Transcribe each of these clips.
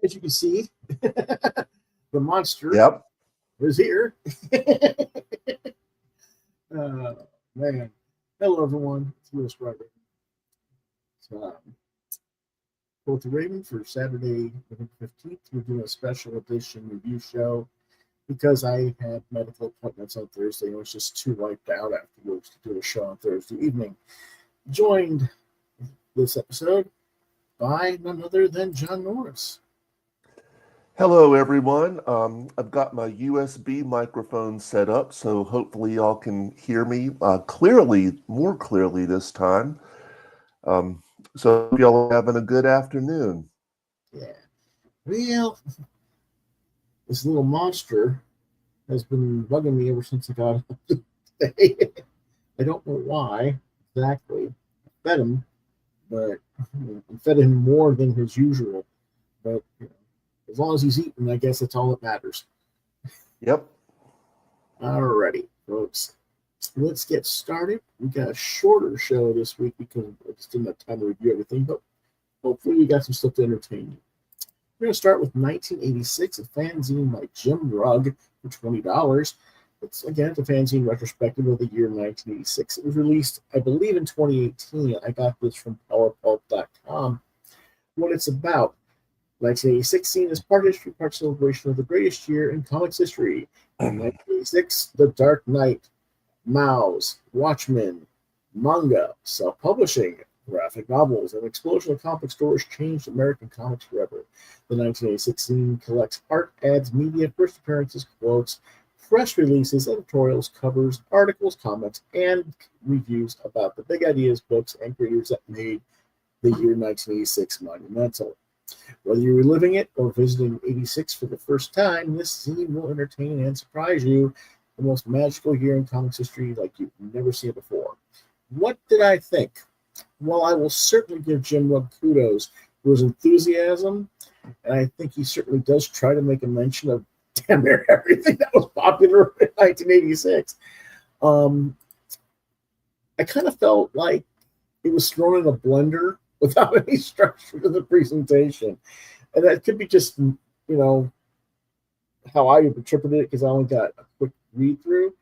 As you can see, the monster Yep. is here. Man. Hello, everyone. It's Lewis Rugg. Quoth, Raven for Saturday, November 15th. We're doing a special edition review show because I had medical appointments on Thursday and was just too wiped out afterwards to do a show on Thursday evening. Joined this episode by none other than John Norris. Hello, everyone. I've got my USB microphone set up, so hopefully y'all can hear me more clearly this time. So hope y'all are having a good afternoon. Yeah. Well, this little monster has been bugging me ever since I got up today. I don't know why exactly. I fed him, but I fed him more than his usual. But as long as he's eating, I guess that's all that matters. Yep. Alrighty, folks. Let's get started. We got a shorter show this week because I just didn't have time to review everything, but hopefully we got some stuff to entertain you. We're going to start with 1986, a fanzine by Jim Rugg for $20. It's, again, a fanzine retrospective of the year 1986. It was released, I believe, in 2018. I got this from powerpulp.com. What it's about. 1986 scene is part history, part celebration of the greatest year in comics history. In 1986, The Dark Knight, Mouse, Watchmen, manga, self-publishing, graphic novels, and explosion of comic stores changed American comics forever. The 1986 scene collects art, ads, media, first appearances, quotes, press releases, editorials, covers, articles, comments, and reviews about the big ideas, books, and creators that made the year 1986 monumental. Whether you're reliving it or visiting 86 for the first time, this zine will entertain and surprise you. The most magical year in comics history like you've never seen it before. What did I think? Well, I will certainly give Jim Rugg kudos for his enthusiasm, and I think he certainly does try to make a mention of damn near everything that was popular in 1986. I kind of felt like it was thrown in a blender without any structure to the presentation. And that could be just, how I interpreted it because I only got a quick read through.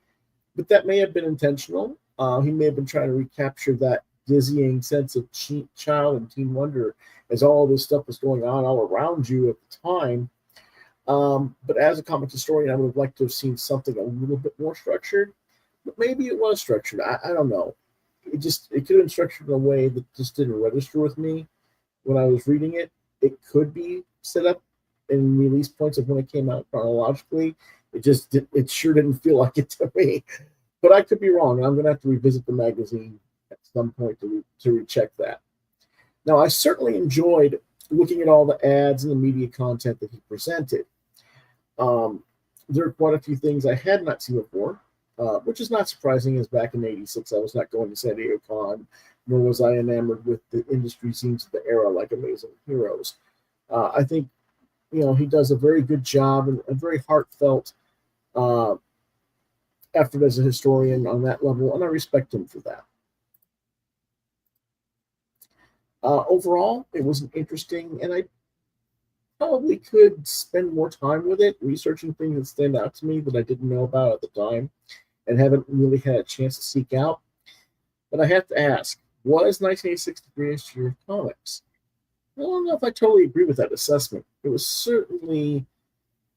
But that may have been intentional. He may have been trying to recapture that dizzying sense of child and teen wonder as all this stuff was going on all around you at the time. But as a comic historian, I would have liked to have seen something a little bit more structured. But maybe it was structured. I don't know. It could have been structured in a way that just didn't register with me when I was reading it. It could be set up in release points of when it came out chronologically. It sure didn't feel like it to me. But I could be wrong. I'm going to have to revisit the magazine at some point to recheck that. Now, I certainly enjoyed looking at all the ads and the media content that he presented. There are quite a few things I had not seen before. Which is not surprising, as back in 86, I was not going to San Diego Con, nor was I enamored with the industry scenes of the era like Amazing Heroes. I think, he does a very good job and a very heartfelt effort as a historian on that level, and I respect him for that. Overall, it was an interesting, and I probably could spend more time with it, researching things that stand out to me that I didn't know about at the time and haven't really had a chance to seek out. But I have to ask, was 1986 the greatest year of comics? I don't know if I totally agree with that assessment. It was certainly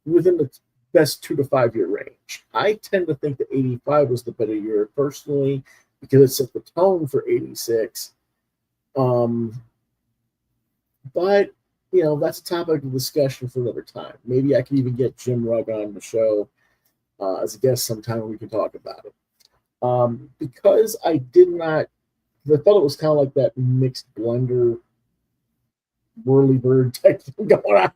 within the best 2 to 5 year range. I tend to think that 85 was the better year personally because it set the tone for 86. But that's a topic of discussion for another time. Maybe I can even get Jim Rugg on the show as a guest sometime and we can talk about it. Because I thought it was kind of like that mixed blender, whirly bird type thing going on.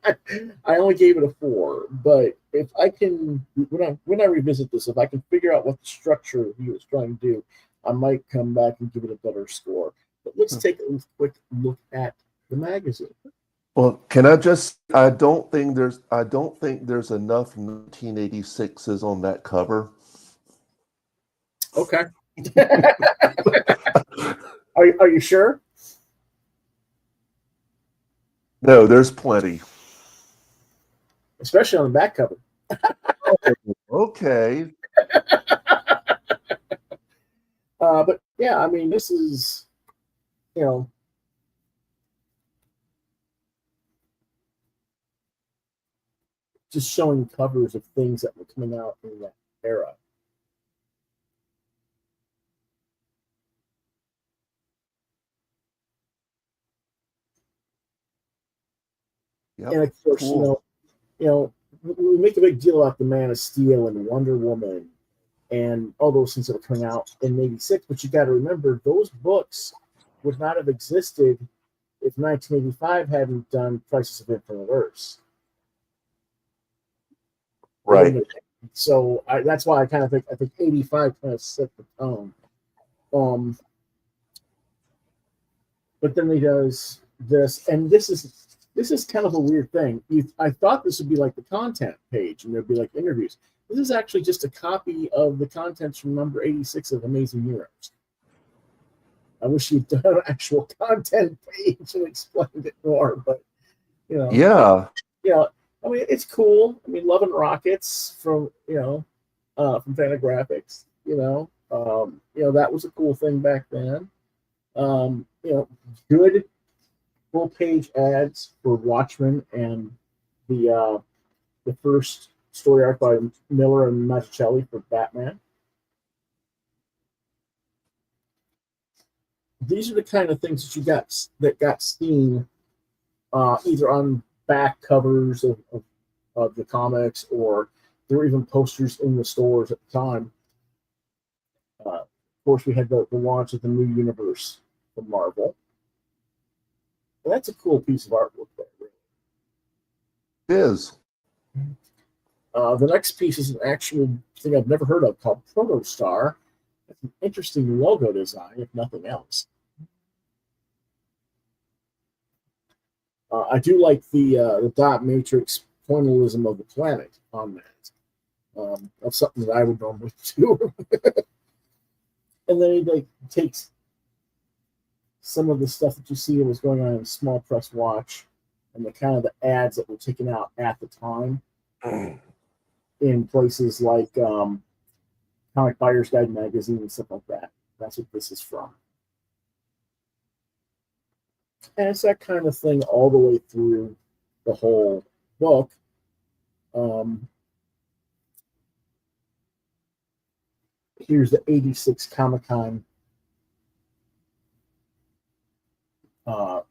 I only gave it a 4. But if I can, when I revisit this, if I can figure out what the structure he was trying to do, I might come back and give it a better score. But let's take a quick look at the magazine. Well, can I don't think there's enough 1986s on that cover. Okay. Are you sure? No, there's plenty. especially on the back cover. Okay. But yeah, I mean, this is, you know, just showing covers of things that were coming out in that era. Yep. And of course, Cool. we make a big deal about the Man of Steel and Wonder Woman and all those things that were coming out in '86. But you got to remember, those books would not have existed if 1985 hadn't done Crisis of Infinite Earths. Right. So that's why I think 85 kind of set the tone. But then he does this, and this is kind of a weird thing. I thought this would be like the content page, and there'd be like interviews. This is actually just a copy of the contents from number 86 of Amazing Heroes. I wish you'd done an actual content page and explained it more, but Yeah. I mean, it's cool. I mean, Love and Rockets from from Fantagraphics. That was a cool thing back then. Good full page ads for Watchmen and the first story arc by Miller and Mazzucchelli for Batman. These are the kind of things that got seen either on back covers of the comics, or there were even posters in the stores at the time. Of course, we had the launch of the new universe from Marvel. And that's a cool piece of artwork there, really. It is. The next piece is an actual thing I've never heard of called Protostar. It's an interesting logo design, if nothing else. I do like the dot matrix pointillism of the planet on that. That's something that I would normally do. And then he takes some of the stuff that you see that was going on in Small Press Watch and the kind of the ads that were taken out at the time in places like Comic Buyer's Guide magazine and stuff like that. That's what this is from. And it's that kind of thing all the way through the whole book. Here's the '86 Comic-Con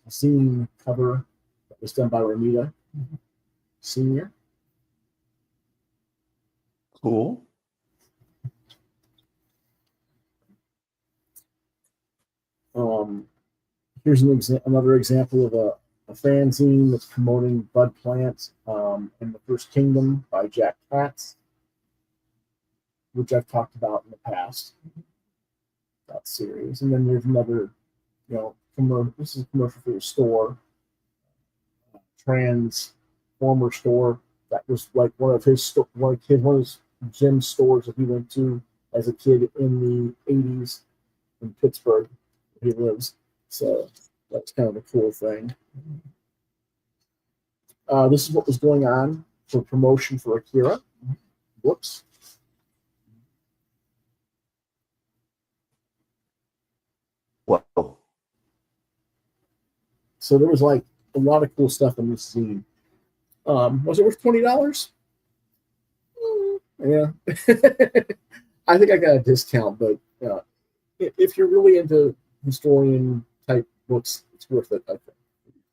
zine cover that was done by Romita Sr. Cool. Here's another example of a fanzine that's promoting Bud Plant and the First Kingdom by Jack Katz, which I've talked about in the past. That series. And then there's another, this is a commercial for a store, Transformer store. That was like one of Jim's stores that he went to as a kid in the '80s in Pittsburgh, where he lives. So that's kind of a cool thing. This is what was going on for promotion for Akira. Whoops. Wow. So there was like a lot of cool stuff in this zine. Was it worth $20? Yeah. I think I got a discount, but if you're really into historian type books, it's worth it, I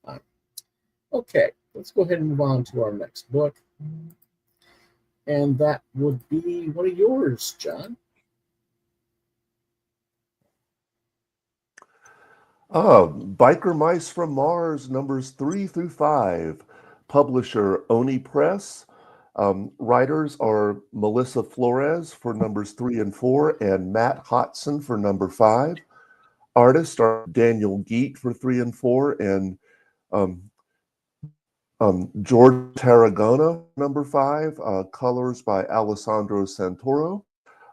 think. Okay, let's go ahead and move on to our next book. And that would be one of yours, John. Biker Mice from Mars, numbers 3 through 5. Publisher Oni Press. Writers are Melissa Flores for numbers 3 and 4 and Matt Hodson for number 5. Artists are Daniel Geet for 3 and 4 and George Tarragona, number 5. Colors by Alessandro Santoro.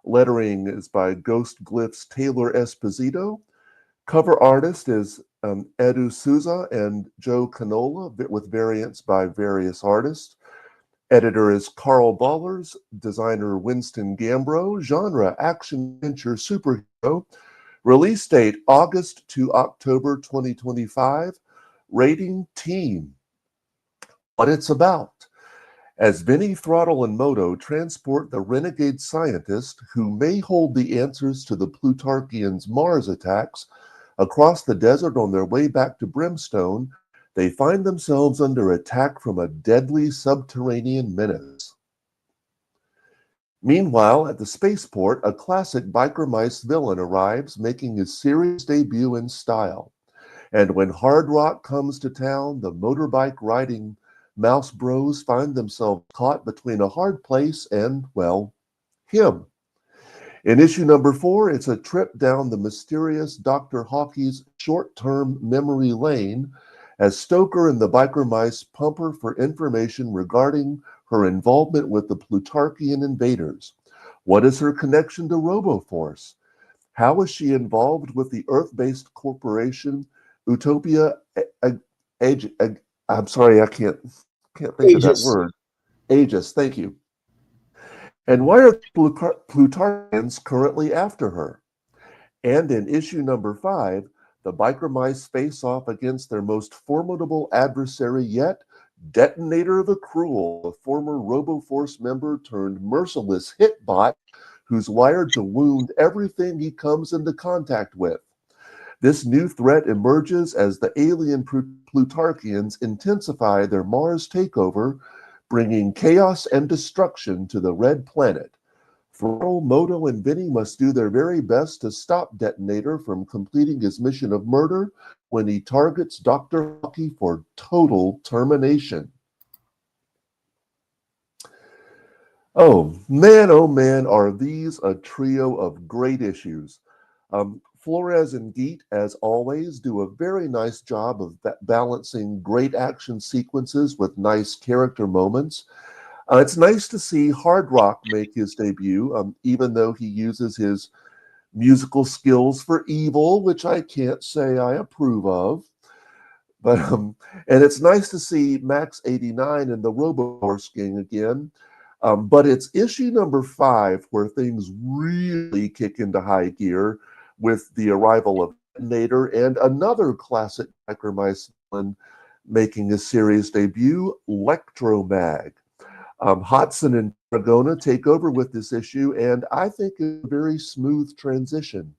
Lettering is by Ghost Glyphs Taylor Esposito. Cover artist is Edu Souza and Joe Canola, with variants by various artists. Editor is Carl Ballers, designer Winston Gambro, genre action adventure superhero, release date August to October 2025, rating teen. What it's about. As Vinny, Throttle, and Moto transport the renegade scientist who may hold the answers to the Plutarchians' Mars attacks across the desert on their way back to Brimstone, they find themselves under attack from a deadly subterranean menace. Meanwhile, at the spaceport, a classic Biker Mice villain arrives, making his series debut in style. And when Hard Rock comes to town, the motorbike riding Mouse Bros find themselves caught between a hard place and, well, him. In issue number 4, it's a trip down the mysterious Dr. Hockey's short-term memory lane as Stoker and the Biker Mice pump her for information regarding her involvement with the Plutarchian invaders. What is her connection to RoboForce? How is she involved with the Earth-based corporation Utopia? I'm sorry, I can't think of that word. Aegis, thank you. And why are Plutarchians currently after her? And in issue number 5, the Biker Mice face off against their most formidable adversary yet, Detonator the Cruel, a former RoboForce member turned merciless hitbot who's wired to wound everything he comes into contact with. This new threat emerges as the alien Plutarchians intensify their Mars takeover, bringing chaos and destruction to the Red Planet. Throttle, Moto, and Vinny must do their very best to stop Detonator from completing his mission of murder when he targets Dr. Hockey for total termination. Oh man, are these a trio of great issues. Flores and Geet, as always, do a very nice job of balancing great action sequences with nice character moments. It's nice to see Hard Rock make his debut, even though he uses his musical skills for evil, which I can't say I approve of. But and it's nice to see Max 89 and the RoboForce gang again. But it's issue number 5 where things really kick into high gear with the arrival of Detonator and another classic Biker Mice villain making his series debut, Lectromag. Hodson and Tarragona take over with this issue, and I think it's a very smooth transition.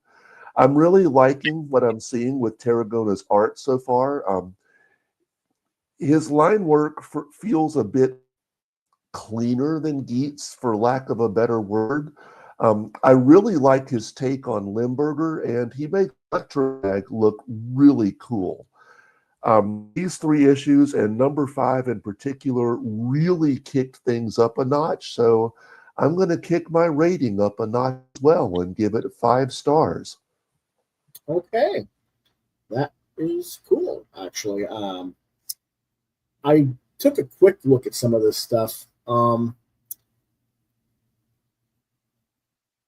I'm really liking what I'm seeing with Tarragona's art so far. His line work feels a bit cleaner than Geet's, for lack of a better word. I really like his take on Limburger, and he makes Electromag look really cool. These 3 issues and number 5 in particular really kicked things up a notch, so I'm going to kick my rating up a notch as well and give it 5 stars. Okay, that is cool, actually. I took a quick look at some of this stuff.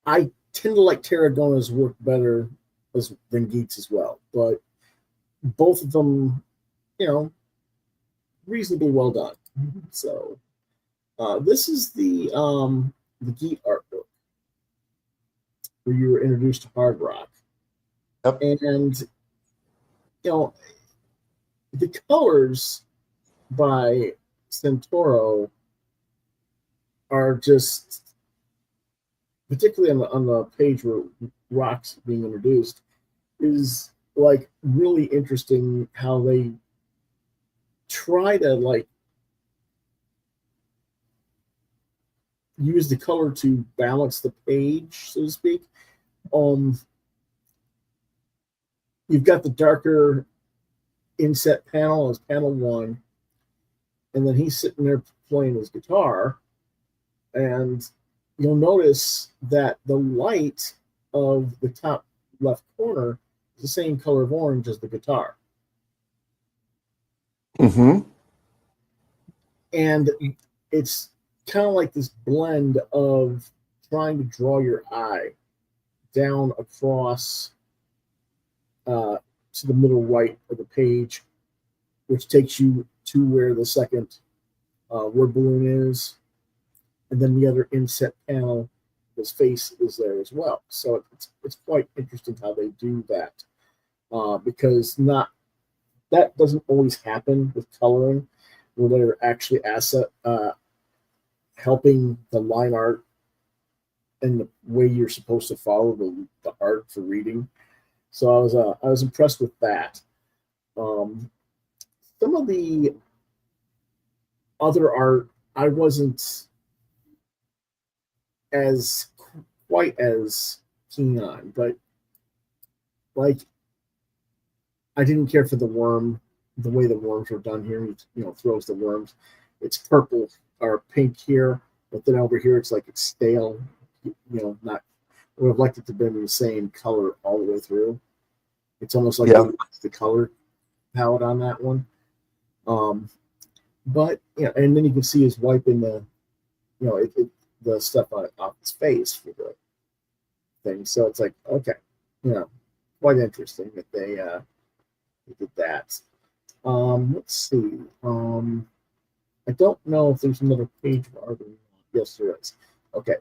I tend to like Tarragona's work better than Geet's as well, but both of them, reasonably well done. So this is the Geet art book where you were introduced to Hard Rock. Yep. And the colors by Santoro are just, particularly on the page where Rock's being introduced, is like really interesting how they try to use the color to balance the page, so to speak. You've got the darker inset panel as panel 1, and then he's sitting there playing his guitar, and you'll notice that the light of the top left corner is the same color of orange as the guitar. Mm-hmm. And it's kind of like this blend of trying to draw your eye down across to the middle right of the page, which takes you to where the second where Balloon is, and then the other inset panel, his face is there as well. So it's quite interesting how they do that, because not that doesn't always happen with coloring, where they're actually helping the line art and the way you're supposed to follow the art for reading. So I was impressed with that. Some of the other art I wasn't as quite as keen on, but like I didn't care for the worm, the way the worms were done here. He, throws the worms. It's purple or pink here, but then over here it's like it's stale. Not. I would have liked it to be the same color all the way through. It's almost like the color palette on that one. But and then you can see he's wiping the stuff off his face for the thing. So it's like, okay, quite interesting that they did that. Let's see. I don't know if there's another page for art. Yes, there is. Okay.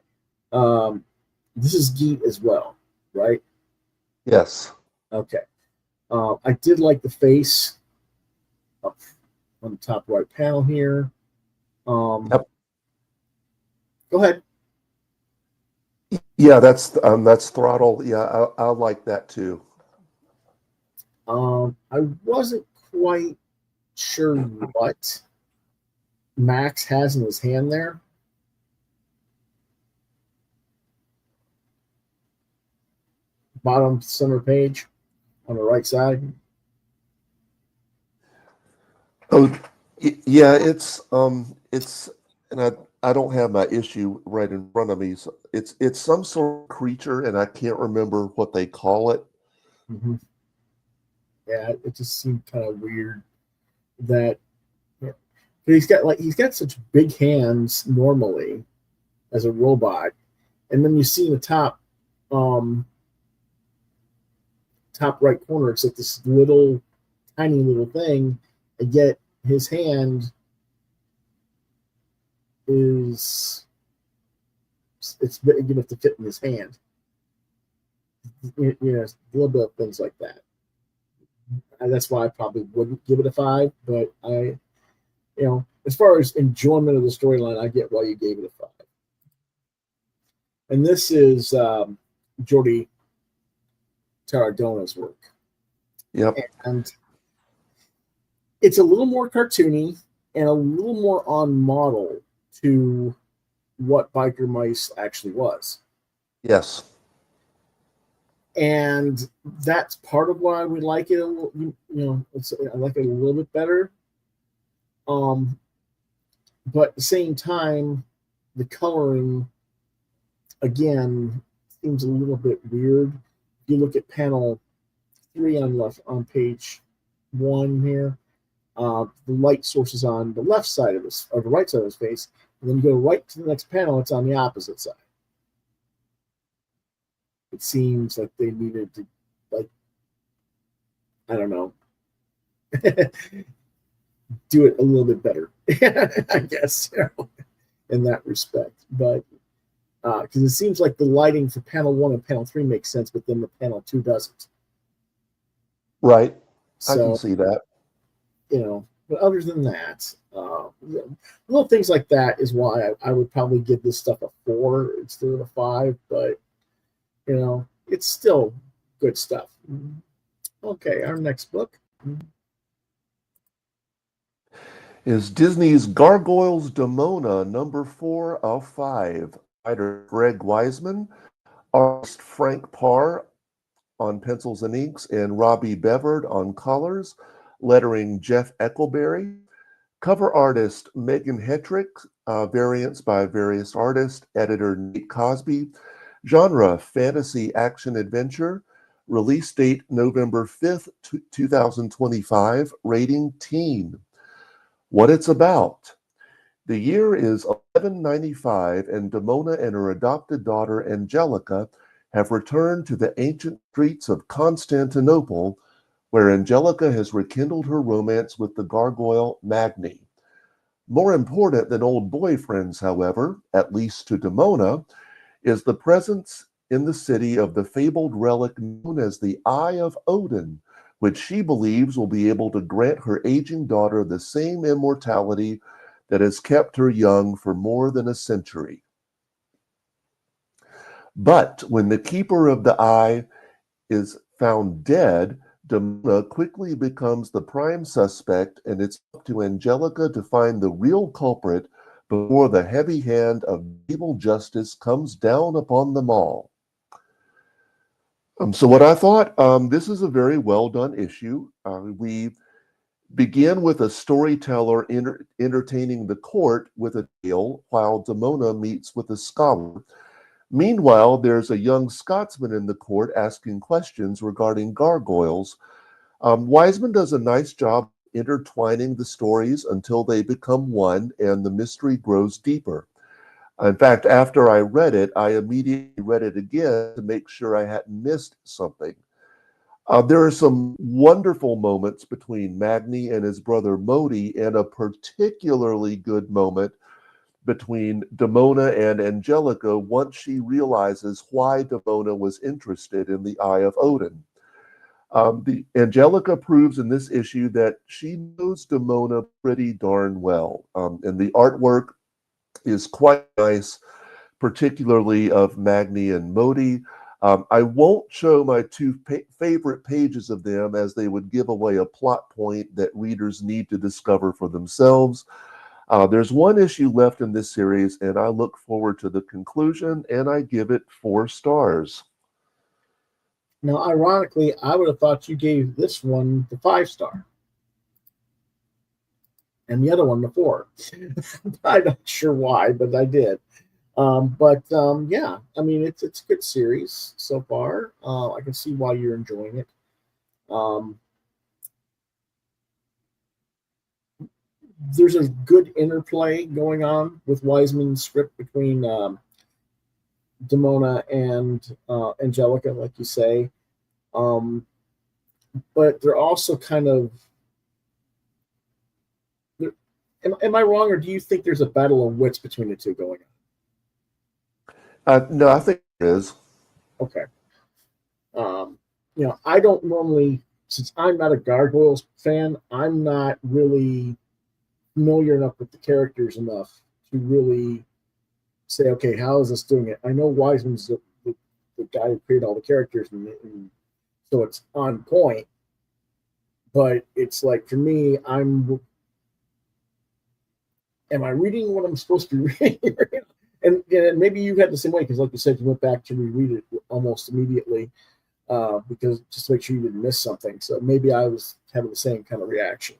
This is Geet as well, right? Yes. Okay. I did like the face up on the top right panel here. Yep. Go ahead. Yeah, that's Throttle. Yeah, I like that too. I wasn't quite sure what Max has in his hand there. Bottom center page on the right side. Oh, yeah, it's and I don't have my issue right in front of me. So it's some sort of creature, and I can't remember what they call it. Mm-hmm. Yeah, it just seemed kind of weird that he's got such big hands normally as a robot, and then you see in the top right corner, it's like this tiny little thing, and yet his hand it's big enough to fit in his hand. A little bit of things like that. And that's why I probably wouldn't give it a 5, but as far as enjoyment of the storyline, I get why you gave it a 5. And this is Jordi Tarragona's work. Yep. And it's a little more cartoony and a little more on model to what Biker Mice actually was. Yes. And that's part of why we like it. I like it a little bit better. But at the same time, the coloring again seems a little bit weird. If you look at panel 3 on page 1 here, the light source is on the left side of his, or the right side of his face, and then you go right to the next panel, it's on the opposite side. It seems like they needed to, I don't know, do it a little bit better, I guess, in that respect. But because it seems like the lighting for panel 1 and panel 3 makes sense, but then the panel 2 doesn't. Right. So, I can see that. But other than that, little things like that is why I would probably give this stuff a 4 instead of a 5. But it's still good stuff. Okay, our next book is Disney's Gargoyles Demona, number 4 of 5. Writer Greg Wiseman, artist Frank Parr on pencils and inks, and Robbie Bevard on colors, lettering Jeff Eckelberry, cover artist Megan Hetrick, variants by various artists, editor Nate Cosby, genre fantasy action adventure, release date November 5th, 2025, rating teen. What it's about. The year is 1195, and Demona and her adopted daughter Angelica have returned to the ancient streets of Constantinople, where Angelica has rekindled her romance with the gargoyle Magni. More important than old boyfriends, however, at least to Demona, is the presence in the city of the fabled relic known as the Eye of Odin, which she believes will be able to grant her aging daughter the same immortality that has kept her young for more than a century. But when the keeper of the eye is found dead, Demona quickly becomes the prime suspect, and it's up to Angelica to find the real culprit before the heavy hand of evil justice comes down upon them all. So what I thought, this is a very well done issue. We begin with a storyteller entertaining the court with a tale while Demona meets with a scholar. Meanwhile, there's a young Scotsman in the court asking questions regarding gargoyles. Wiseman does a nice job intertwining the stories until they become one and the mystery grows deeper. In fact, after I read it, I immediately read it again to make sure I hadn't missed something. There are some wonderful moments between Magni and his brother Modi, and a particularly good moment between Demona and Angelica once she realizes why Demona was interested in the Eye of Odin. The Angelica proves in this issue that she knows Demona pretty darn well, and the artwork is quite nice, particularly of Magni and Modi. I won't show my two favorite pages of them, as they would give away a plot point that readers need to discover for themselves. There's one issue left in this series, and I look forward to the conclusion, and I give it 4 stars. Now, ironically, I would have thought you gave this one the 5-star. And the other one the 4. I'm not sure why, but I did. Yeah, I mean, it's a good series so far. I can see why you're enjoying it. There's a good interplay going on with Wiseman's script between Demona and Angelica, like you say. But they're also kind of... Am I wrong, or do you think there's a battle of wits between the two going on? No, I think there is. Okay. I don't normally, since I'm not a Gargoyles fan, I'm not really familiar enough with the characters enough to really say, okay, how is this doing it? I know Wiseman's the guy who created all the characters, and so it's on point. But it's like, for me, am I reading what I'm supposed to be reading? And maybe you had the same way, because like you said, you went back to reread it almost immediately, because just to make sure you didn't miss something. So maybe I was having the same kind of reaction.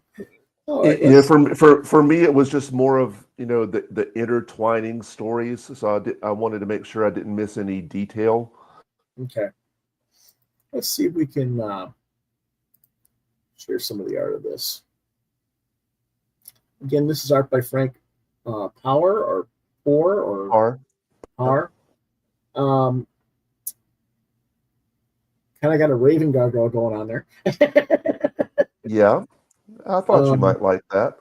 Yeah, for me, it was just more of, the intertwining stories. So I wanted to make sure I didn't miss any detail. Okay. Let's see if we can share some of the art of this. Again, this is art by Frank Power or Poor or R. Kind of got a Raven gargoyle going on there. Yeah, I thought you might like that.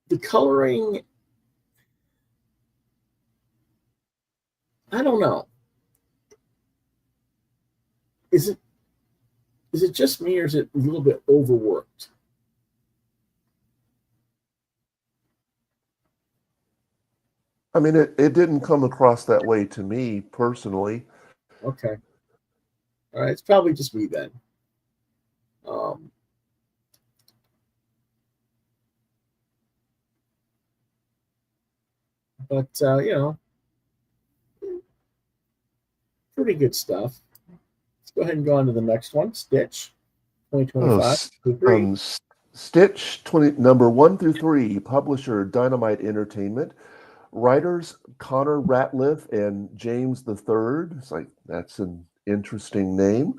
The coloring, I don't know. Is it just me, or is it a little bit overworked? I mean, it didn't come across that way to me personally. Okay. All right, it's probably just me then. But pretty good stuff. Let's go ahead and go on to the next one. Stitch, 2025. Stitch, number 1 through 3. Publisher Dynamite Entertainment. Writers Connor Ratliff and James III. It's like, that's an interesting name.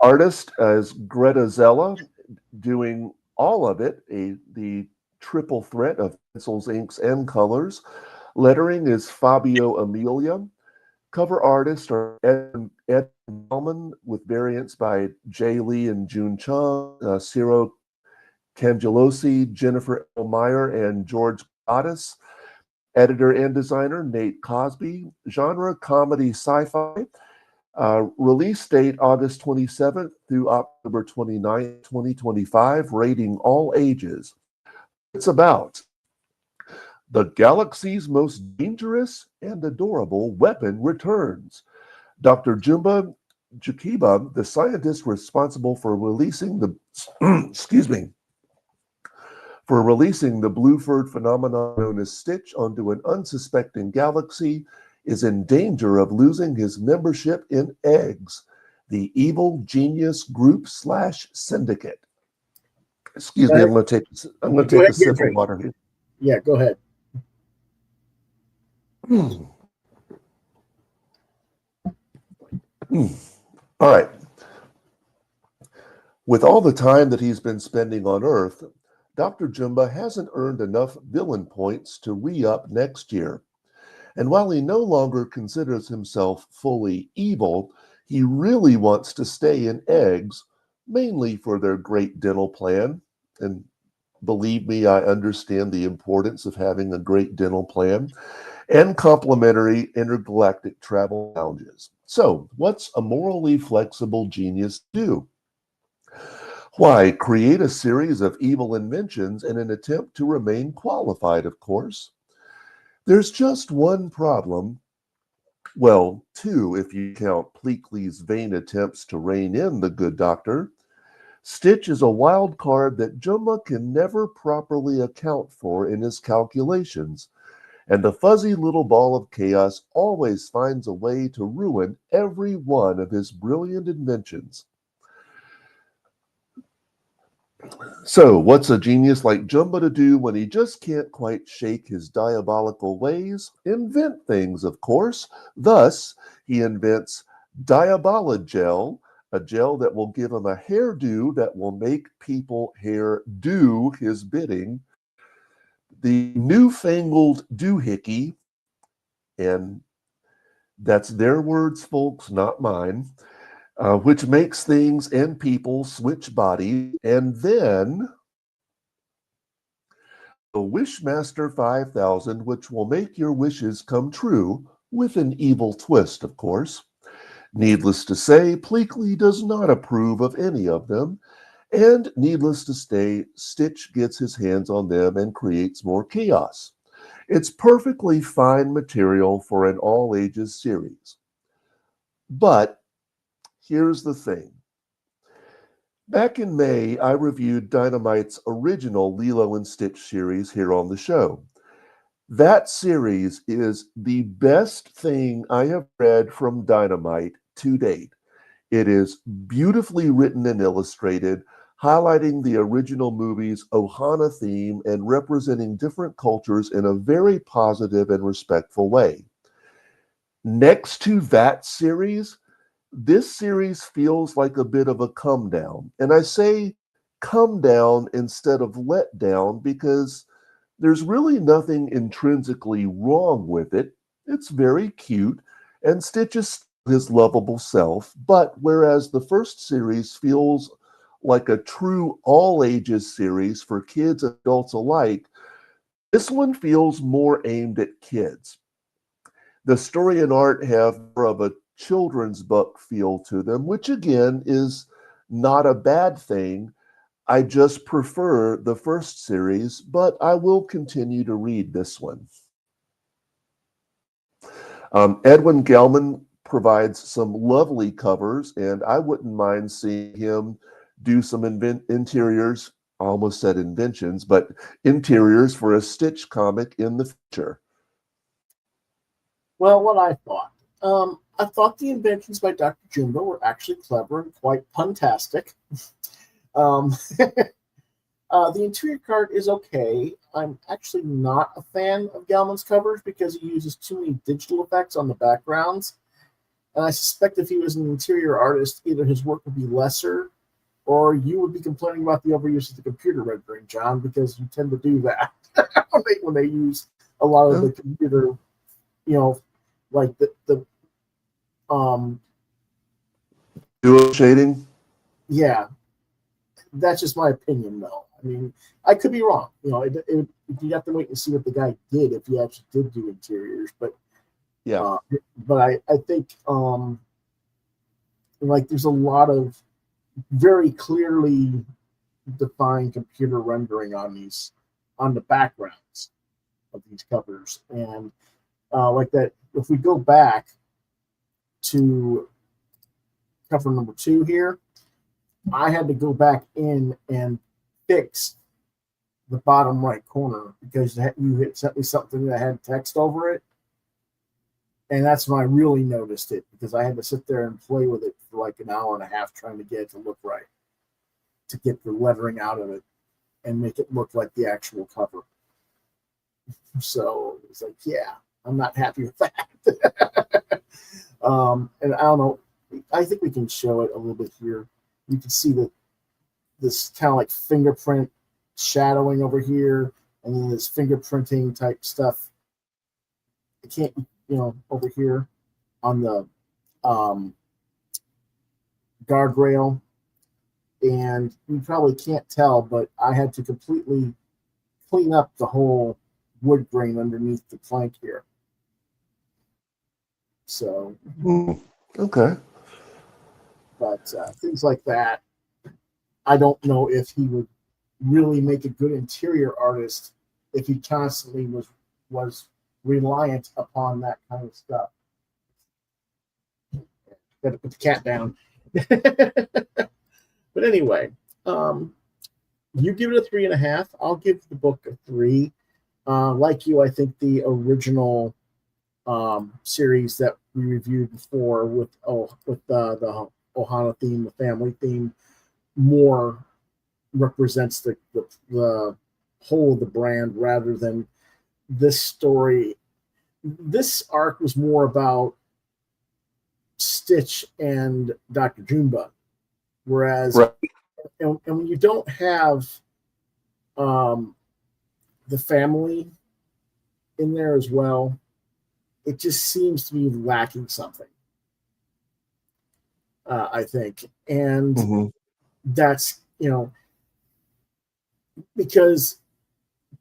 Artist is Greta Zella, doing all of it, the triple threat of pencils, inks, and colors. Lettering is Fabio Amelia. Cover artists are Ed Bauman with variants by Jay Lee and June Chung, Ciro Cangelosi, Jennifer L. Meyer, and George Gaddis. Editor and designer Nate Cosby. Genre comedy sci-fi. Release date August 27th through October 29th, 2025. Rating all ages. It's about the galaxy's most dangerous and adorable weapon returns. Dr. Jumba Jukiba, the scientist responsible for releasing the releasing the blue-furred phenomenon known as Stitch onto an unsuspecting galaxy, is in danger of losing his membership in Eggs, the evil genius group / syndicate. Excuse me, I'm going to take a sip of water here. Yeah, go ahead. All right. With all the time that he's been spending on Earth, Dr. Jumba hasn't earned enough villain points to re-up next year. And while he no longer considers himself fully evil, he really wants to stay in Eggs, mainly for their great dental plan. And believe me, I understand the importance of having a great dental plan and complimentary intergalactic travel lounges. So, what's a morally flexible genius do? Why, create a series of evil inventions in an attempt to remain qualified, of course. There's just one problem. Well, two, if you count Pleakley's vain attempts to rein in the good doctor. Stitch is a wild card that Jumba can never properly account for in his calculations, and the fuzzy little ball of chaos always finds a way to ruin every one of his brilliant inventions. So, what's a genius like Jumba to do when he just can't quite shake his diabolical ways? Invent things, of course. Thus, he invents Diabologel, a gel that will give him a hairdo that will make people hair do his bidding. The newfangled doohickey, and that's their words, folks, not mine, which makes things and people switch bodies, and then the Wishmaster 5000, which will make your wishes come true, with an evil twist, of course. Needless to say, Pleakley does not approve of any of them, and needless to say, Stitch gets his hands on them and creates more chaos. It's perfectly fine material for an all-ages series. But here's the thing. Back in May, I reviewed Dynamite's original Lilo and Stitch series here on the show. That series is the best thing I have read from Dynamite to date. It is beautifully written and illustrated, highlighting the original movie's Ohana theme and representing different cultures in a very positive and respectful way. Next to that series, this series feels like a bit of a come down. And I say come down instead of let down because there's really nothing intrinsically wrong with it. It's very cute, and Stitch is his lovable self. But whereas the first series feels like a true all-ages series for kids and adults alike, this one feels more aimed at kids. The story and art have more of a children's book feel to them, which again is not a bad thing. I just prefer the first series, but I will continue to read this one. Edwin Gelman provides some lovely covers, and I wouldn't mind seeing him do some interiors, I almost said inventions, but interiors for a Stitch comic in the future. Well, what I thought the inventions by Dr. Jumba were actually clever and quite puntastic. The interior card is okay. I'm actually not a fan of Gelman's covers because he uses too many digital effects on the backgrounds. And I suspect if he was an interior artist, either his work would be lesser or you would be complaining about the overuse of the computer rendering, John, because you tend to do that when they use a lot of the computer, like the Duo shading. Yeah, that's just my opinion, though. I mean, I could be wrong. You know, you have to wait and see what the guy did if he actually did do interiors. But Yeah. but I think like there's a lot of very clearly defined computer rendering on the backgrounds of these covers, and like that. If we go back to cover number 2 here, I had to go back in and fix the bottom right corner because you had sent me something that had text over it. And that's when I really noticed it, because I had to sit there and play with it for like an hour and a half trying to get it to look right, to get the lettering out of it and make it look like the actual cover. So it's like, yeah, I'm not happy with that. And I don't know, I think we can show it a little bit here. You can see this kind of like fingerprint shadowing over here, and then this fingerprinting type stuff. I can't, over here on the guardrail, and you probably can't tell, but I had to completely clean up the whole wood grain underneath the plank here. So, okay. But things like that, I don't know if he would really make a good interior artist if he constantly was reliant upon that kind of stuff. Gotta put the cat down. But anyway, you give it a 3.5. I'll give the book a 3. Like you, I think the original series that we reviewed before with the Ohana theme, the family theme, more represents the whole of the brand rather than this story. This arc was more about Stitch and Dr. Juneba, whereas Right. and when you don't have the family in there as well, it just seems to be lacking something. I think, and that's because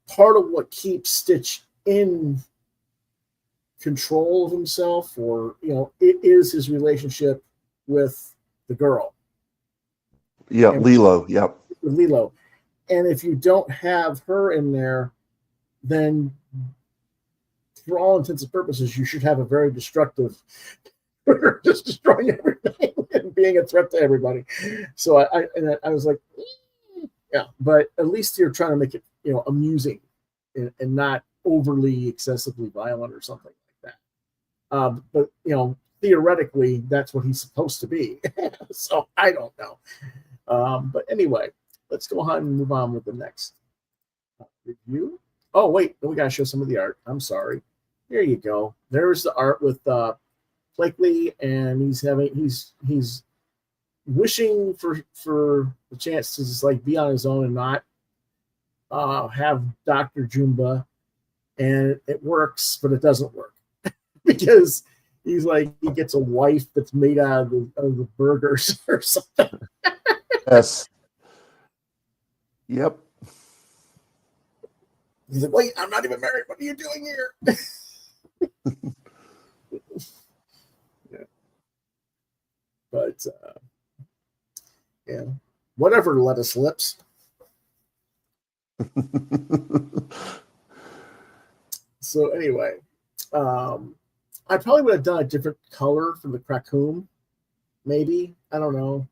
part of what keeps Stitch in control of himself, or it is his relationship with the girl. Yeah, Lilo. Yep. Lilo, and if you don't have her in there, then for all intents and purposes, you should have a very destructive, just destroying everything and being a threat to everybody. So I was like, yeah, but at least you're trying to make it, amusing and not overly excessively violent or something like that. But theoretically, that's what he's supposed to be. So I don't know. But anyway, let's go ahead and move on with the next review. Oh wait, we gotta show some of the art. I'm sorry. Here you go. There's the art with Blakely, and he's wishing for the chance to just like be on his own and not have Dr. Juneba, and it works, but it doesn't work because he's like, he gets a wife that's made out of the burgers or something. Yes. Yep. He's like, wait, I'm not even married. What are you doing here? Yeah. But yeah, whatever, lettuce lips. So anyway, I probably would have done a different color for the Krakoom. Maybe, I don't know.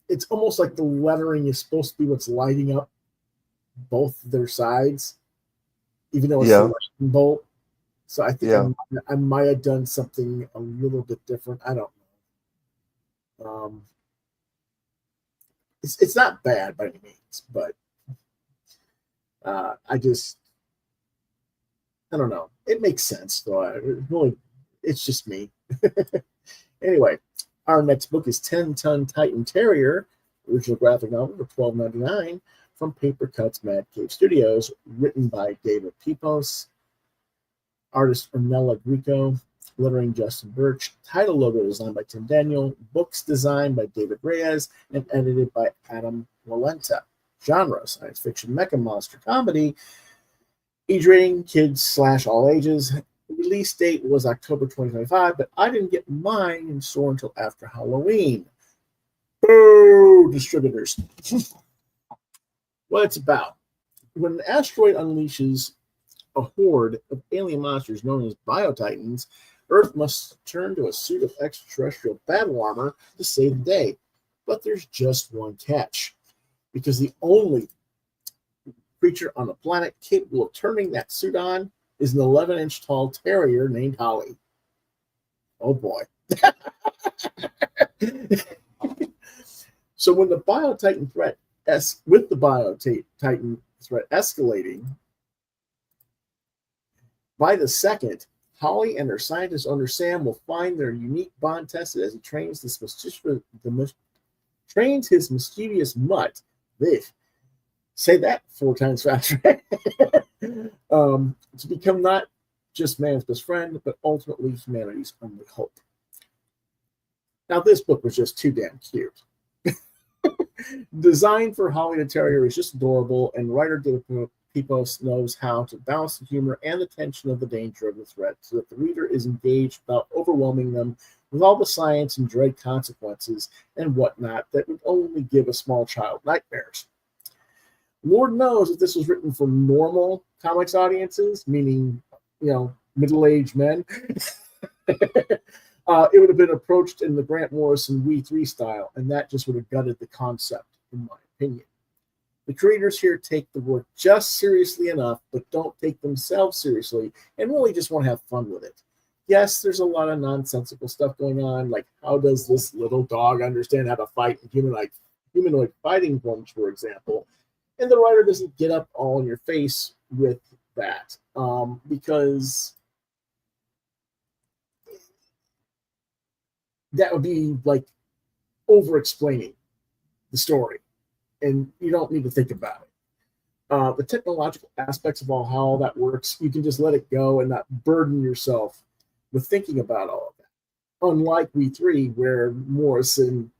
It's almost like the lettering is supposed to be what's lighting up both their sides, even though it's a lightning bolt. So I think I might have done something a little bit different. I don't know. It's not bad by any means, but I don't know. It makes sense, though. It's just me. Anyway, our next book is 10-Ton Titan Terrier, original graphic novel for $12.99 from Papercutz Mad Cave Studios, written by David Pepos, artist Ornella Greco, lettering Justin Birch, title logo designed by Tim Daniel, books designed by David Reyes, and edited by Adam Walenta. Genre, science fiction, mecha monster comedy, age rating, kids/all ages. Release date was October 2025, but I didn't get mine in store until after Halloween. Boo! Distributors. What it's about. When an asteroid unleashes a horde of alien monsters known as biotitans, Earth must turn to a suit of extraterrestrial battle armor to save the day. But there's just one catch. Because the only creature on the planet capable of turning that suit on is an 11-inch tall terrier named Holly. Oh boy. So when the Biotitan threat escalating, by the second, Holly and her scientist owner Sam will find their unique bond tested as he trains his mischievous mutt. Say that 4 times faster. To become not just man's best friend, but ultimately humanity's only hope. Now, this book was just too damn cute. Design for Holly the Terrier is just adorable, and writer David Pepos knows how to balance the humor and the tension of the danger of the threat so that the reader is engaged without overwhelming them with all the science and dread consequences and whatnot that would only give a small child nightmares. Lord knows if this was written for normal comics audiences, meaning, middle-aged men, it would have been approached in the Grant Morrison We 3 style, and that just would have gutted the concept, in my opinion. The creators here take the work just seriously enough, but don't take themselves seriously, and really just want to have fun with it. Yes, there's a lot of nonsensical stuff going on, like how does this little dog understand how to fight in humanoid fighting forms, for example. And the writer doesn't get up all in your face with that, because that would be like over-explaining the story, and you don't need to think about it. The technological aspects of how that works, you can just let it go and not burden yourself with thinking about all of that. Unlike We 3, where Morrison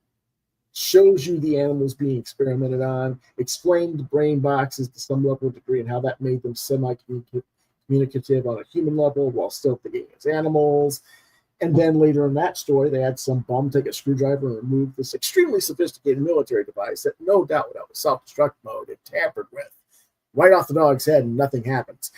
shows you the animals being experimented on, explained the brain boxes to some level of degree and how that made them semi-communicative on a human level while still thinking as animals. And then later in that story, they had some bum take a screwdriver and remove this extremely sophisticated military device that no doubt would have a self-destruct mode if tampered with. Right off the dog's head and nothing happens.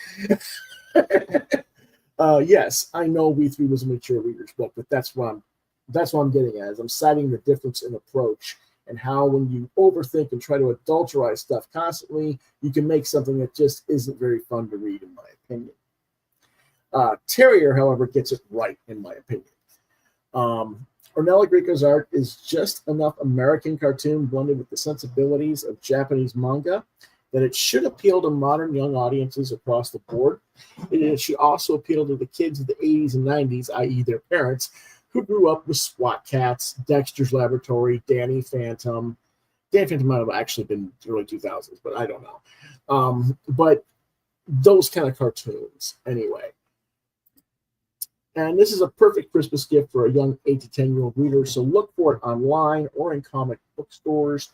Yes, I know We 3 was a mature reader's book, but that's what I'm getting at. I'm citing the difference in approach and how when you overthink and try to adulterize stuff constantly, you can make something that just isn't very fun to read, in my opinion. Terrier, however, gets it right, in my opinion. Ornella Greco's art is just enough American cartoon blended with the sensibilities of Japanese manga that it should appeal to modern young audiences across the board. It should also appeal to the kids of the 80s and 90s, i.e. their parents, who grew up with SWAT Cats, Dexter's Laboratory, Danny Phantom. Danny Phantom might have actually been early 2000s, but I don't know. But those kind of cartoons, anyway. And this is a perfect Christmas gift for a young 8 to 10-year-old reader, so look for it online or in comic book stores.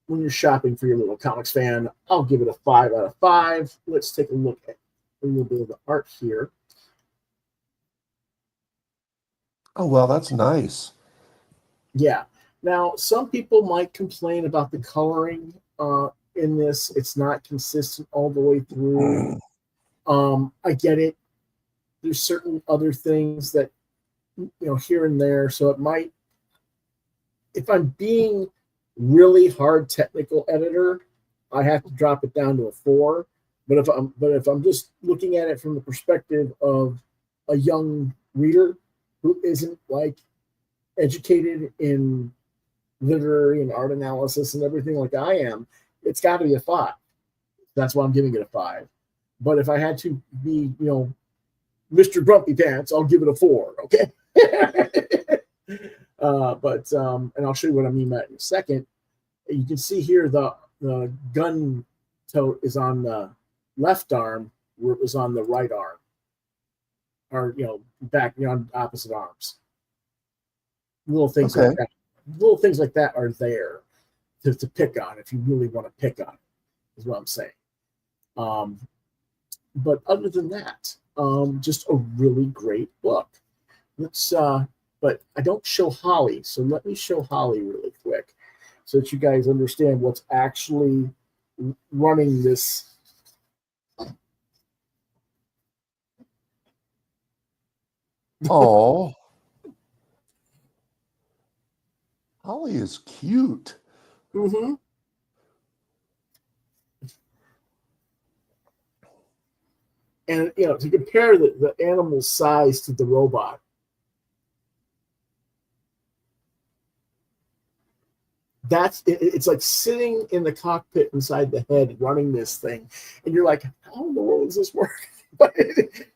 When you're shopping for your little comics fan, I'll give it a 5 out of 5. Let's take a look at a little bit of the art here. Oh, well, that's nice. Yeah. Now, some people might complain about the coloring in this. It's not consistent all the way through. I get it. There's certain other things that, here and there. So it might, if I'm being really hard technical editor, I have to drop it down to a 4. But if I'm just looking at it from the perspective of a young reader who isn't like educated in literary and art analysis and everything like I am, it's got to be a 5. That's why I'm giving it a 5. But if I had to be, Mr. Grumpy Pants, I'll give it a 4. Okay. And I'll show you what I mean by that in a second. You can see here the gun tote is on the left arm where it was on the right arm. are, back beyond opposite arms. Little things Okay. like that. Little things like that are there to pick on if you really want to pick on it, is what I'm saying. Um, but other than that, just a really great book. Let's but I don't show Holly, so let me show Holly really quick so that you guys understand what's actually running this. Oh, Holly is cute. Mm-hmm. And to compare the animal's size to the robot, it's like sitting in the cockpit inside the head running this thing, and you're like, how in the world does this work? But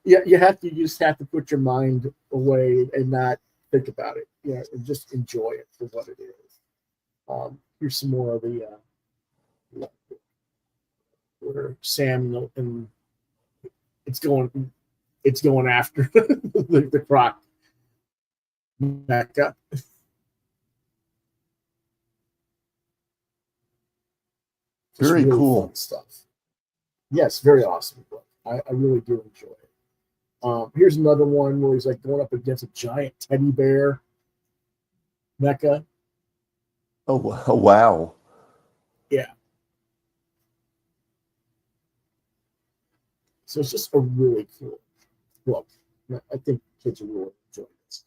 you just have to put your mind away and not think about it, and just enjoy it for what it is. Here's some more of the where Sam and it's going after the croc back up. Just Very really cool. fun stuff. Yes, very awesome book. I really do enjoy it. Here's another one where he's like going up against a giant teddy bear mecha. Oh, wow. Yeah. So it's just a really cool book. I think kids will really enjoy this.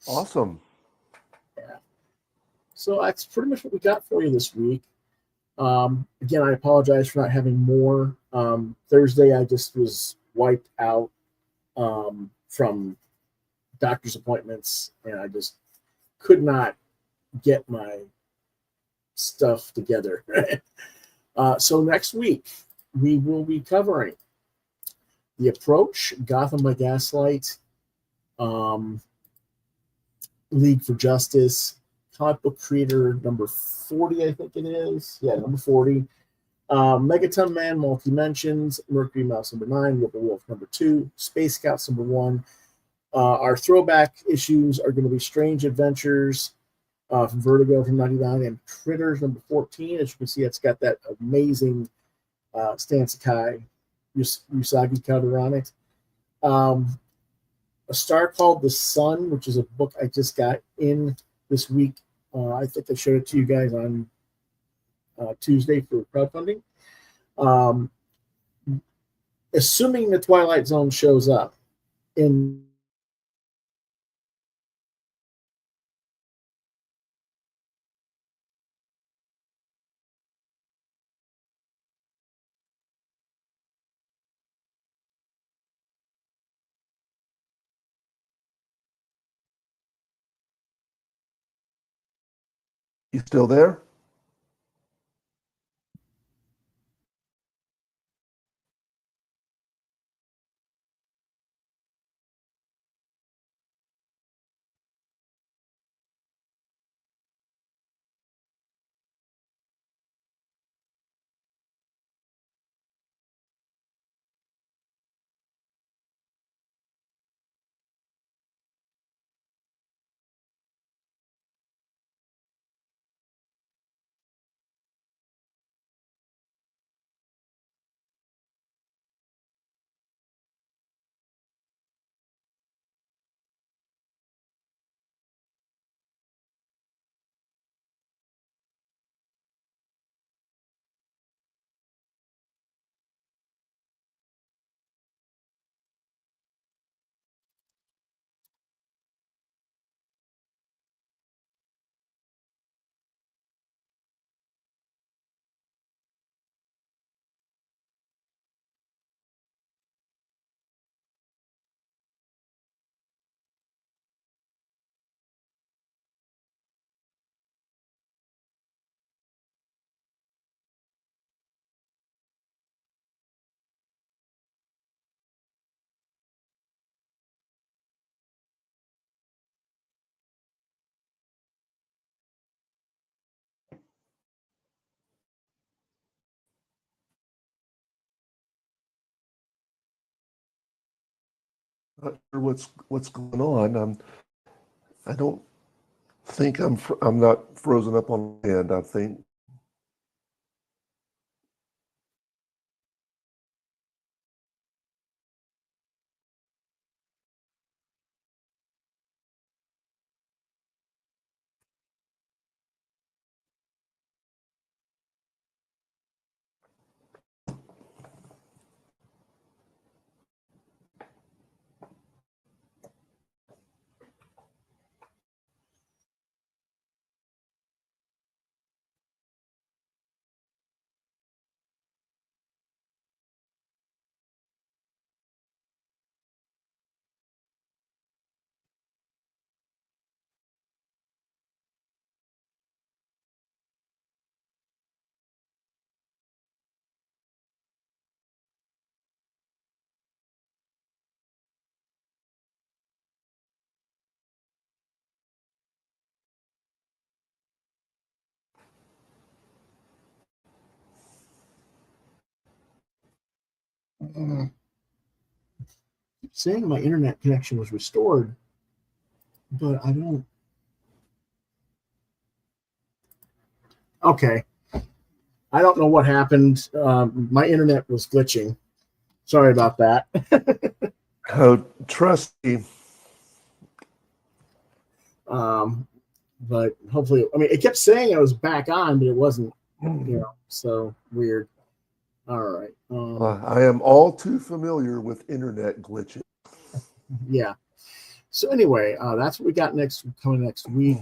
Awesome. Yeah. So that's pretty much what we got for you this week. Again, I apologize for not having more. Thursday, I just was wiped out from doctor's appointments, and I just could not get my stuff together. So next week, we will be covering The Approach, Gotham by Gaslight, um, League for Justice, Comic Book Creator number 40, I think it is. Yeah, number 40. Megaton Man, Multi-Mentions, Mercury Mouse number 9, Whipple Wolf number 2, Space Scouts number 1. Our throwback issues are going to be Strange Adventures from Vertigo from 99 and Critters number 14. As you can see, it's got that amazing Stan Sakai Usagi cover on it. A Star Called the Sun, which is a book I just got in this week. I think I showed it to you guys on Tuesday for crowdfunding. Assuming the Twilight Zone shows up in You still there? Not sure what's going on. I don't think I'm not frozen up on my end. I think. Saying my internet connection was restored, but I don't. Okay. I don't know what happened. My internet was glitching. Sorry about that. Oh, trust me. But hopefully, I mean, it kept saying I was back on, but it wasn't. So weird. All right. I am all too familiar with internet glitching. Yeah. So anyway, that's what we got coming next week.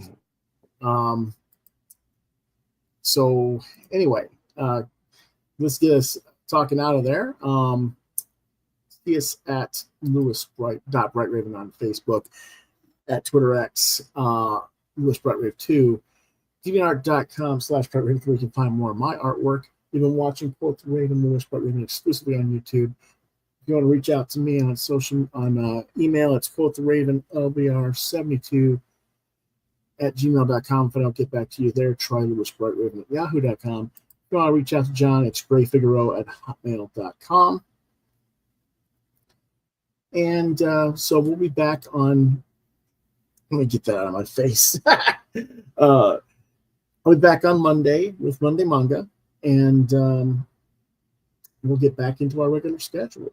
So anyway, let's get us talking out of there. See us at Lewis.BrightRaven on Facebook, at Twitter X, LewisBrightRave2, DeviantArt.com/BrightRaven, where you can find more of my artwork. You've been watching Quoth Raven, Lewis BrightRaven exclusively on YouTube. If you want to reach out to me on email, it's QuothRavenLBR72 at gmail.com. If I don't get back to you there, try LewisBrightRaven at yahoo.com. If you want to reach out to John, it's GrayFigaro at hotmail.com. And so we'll be back on. Let me get that out of my face. I'll be back on Monday with Monday Manga, and we'll get back into our regular schedule.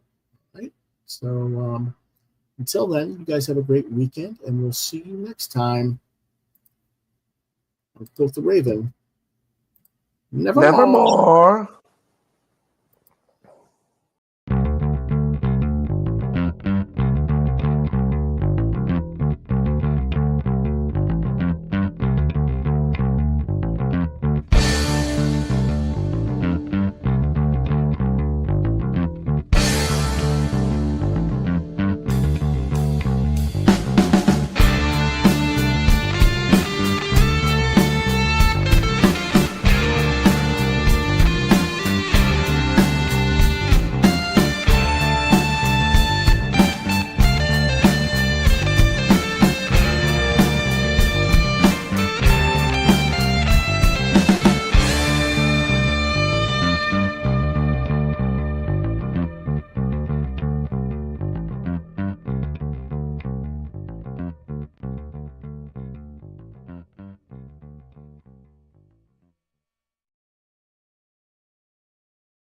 Right? So until then, you guys have a great weekend, and we'll see you next time on Quoth the Raven. Nevermore.